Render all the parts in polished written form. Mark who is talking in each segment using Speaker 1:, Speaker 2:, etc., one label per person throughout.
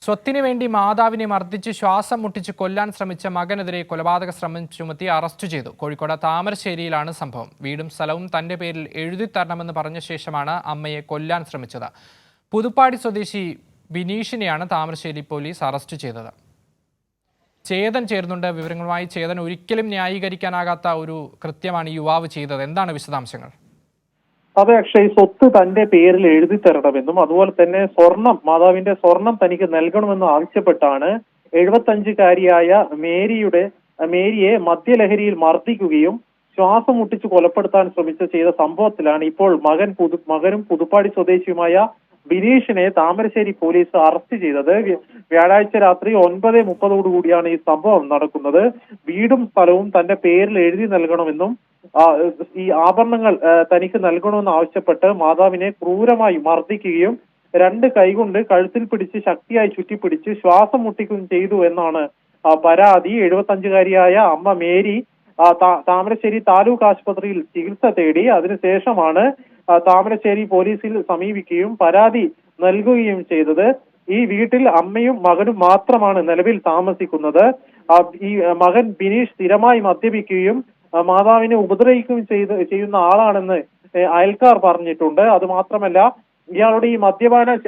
Speaker 1: സ്വത്തിനു വേണ്ടി മാതാവിനെ മർദ്ദിച്ച് ശ്വാസം മുട്ടിച്ച് കൊല്ലാൻ ശ്രമിച്ച മകനെതിരെ കൊലപാതക ശ്രമം ചുമത്തി അറസ്റ്റ് ചെയ്തു. കോഴിക്കോട് താമരശ്ശേരിയിലാണ് സംഭവം. വീടും സ്ഥലവും തന്റെ പേരിൽ എഴുതിത്തരണമെന്ന് പറഞ്ഞ ശേഷമാണ് അമ്മയെ കൊല്ലാൻ ശ്രമിച്ചത്. പുതുപ്പാടി സ്വദേശി ബിനീഷിനെയാണ് താമരശ്ശേരി പോലീസ് അറസ്റ്റ് ചെയ്തത്. ചേതൻ ചേർന്നുണ്ട് വിവരങ്ങളുമായി. ചേതൻ, ഒരിക്കലും ന്യായീകരിക്കാനാകാത്ത ഒരു കൃത്യമാണ് ഈ യുവാവ് ചെയ്തത്. എന്താണ് വിശദാംശങ്ങൾ?
Speaker 2: അതെ അക്ഷയ്, സ്വത്ത് തന്റെ പേരിൽ എഴുതി തരണമെന്നും അതുപോലെ തന്നെ മാതാവിന്റെ സ്വർണം തനിക്ക് നൽകണമെന്നും ആവശ്യപ്പെട്ടാണ് 75-കാരിയായ മേരിയെ മദ്യലഹരിയിൽ മർദ്ദിക്കുകയും ശ്വാസം മുട്ടിച്ച് കൊലപ്പെടുത്താൻ ചെയ്ത സംഭവത്തിലാണ് ഇപ്പോൾ മകനും പുതുപ്പാടി സ്വദേശിയുമായ ബിനീഷിനെ താമരശ്ശേരി പോലീസ് അറസ്റ്റ് ചെയ്തത്. വ്യാഴാഴ്ച രാത്രി 9:30 കൂടിയാണ് ഈ സംഭവം നടക്കുന്നത്. വീടും സ്ഥലവും തന്റെ പേരിൽ എഴുതി നൽകണമെന്നും ഈ ആഭരണങ്ങൾ തനിക്ക് നൽകണമെന്ന് ആവശ്യപ്പെട്ട് മാതാവിനെ ക്രൂരമായി മർദ്ദിക്കുകയും 2 കൈകൊണ്ട് കഴുത്തിൽ പിടിച്ച് ശക്തിയായി ചുറ്റിപ്പിടിച്ച് ശ്വാസം മുട്ടിക്കുകയും ചെയ്തു എന്നാണ് പരാതി. 75-കാരിയായ അമ്മ മേരി താമരശ്ശേരി താലൂക്ക് ആശുപത്രിയിൽ ചികിത്സ തേടി. അതിനുശേഷമാണ് താമരശ്ശേരി പോലീസിൽ സമീപിക്കുകയും പരാതി നൽകുകയും ചെയ്തത്. ഈ വീട്ടിൽ അമ്മയും മകനും മാത്രമാണ് നിലവിൽ താമസിക്കുന്നത്. ഈ മകൻ ബിനീഷ് സ്ഥിരമായി മദ്യപിക്കുകയും മാതാവിനെ ഉപദ്രവിക്കുകയും ചെയ്യുന്ന ആളാണെന്ന് അയൽക്കാർ പറഞ്ഞിട്ടുണ്ട്. അത് മാത്രമല്ല, ഇയാളുടെ ഈ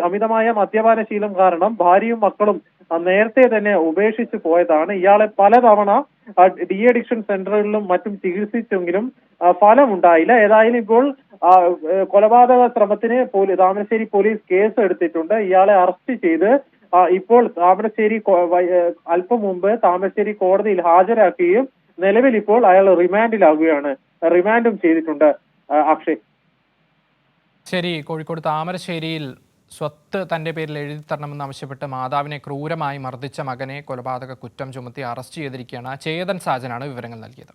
Speaker 2: അമിതമായ മദ്യപാന ശീലം കാരണം ഭാര്യയും മക്കളും നേരത്തെ തന്നെ ഉപേക്ഷിച്ച് പോയതാണ്. ഇയാളെ പലതവണ ഡി അഡിക്ഷൻ സെന്ററുകളിലും മറ്റും ചികിത്സിച്ചെങ്കിലും ഫലമുണ്ടായില്ല. ഏതായാലും ഇപ്പോൾ കൊലപാതക ശ്രമത്തിന് താമരശ്ശേരി പോലീസ് കേസ് എടുത്തിട്ടുണ്ട്. ഇയാളെ അറസ്റ്റ് ചെയ്ത് ഇപ്പോൾ അല്പം മുമ്പ് താമരശ്ശേരി കോടതിയിൽ ഹാജരാക്കുകയും നിലവിൽ ഇപ്പോൾ അയാൾ റിമാൻഡും ചെയ്തിട്ടുണ്ട്. അക്ഷയ്,
Speaker 1: ശരി. കോഴിക്കോട് താമരശ്ശേരിയിൽ സ്വത്ത് തന്റെ പേരിൽ എഴുതിത്തരണമെന്ന് ആവശ്യപ്പെട്ട് മാതാവിനെ ക്രൂരമായി മർദ്ദിച്ച മകനെ കൊലപാതക കുറ്റം ചുമത്തി അറസ്റ്റ് ചെയ്തിരിക്കുകയാണ്. ചേതൻ സാജനാണ് വിവരങ്ങൾ നൽകിയത്.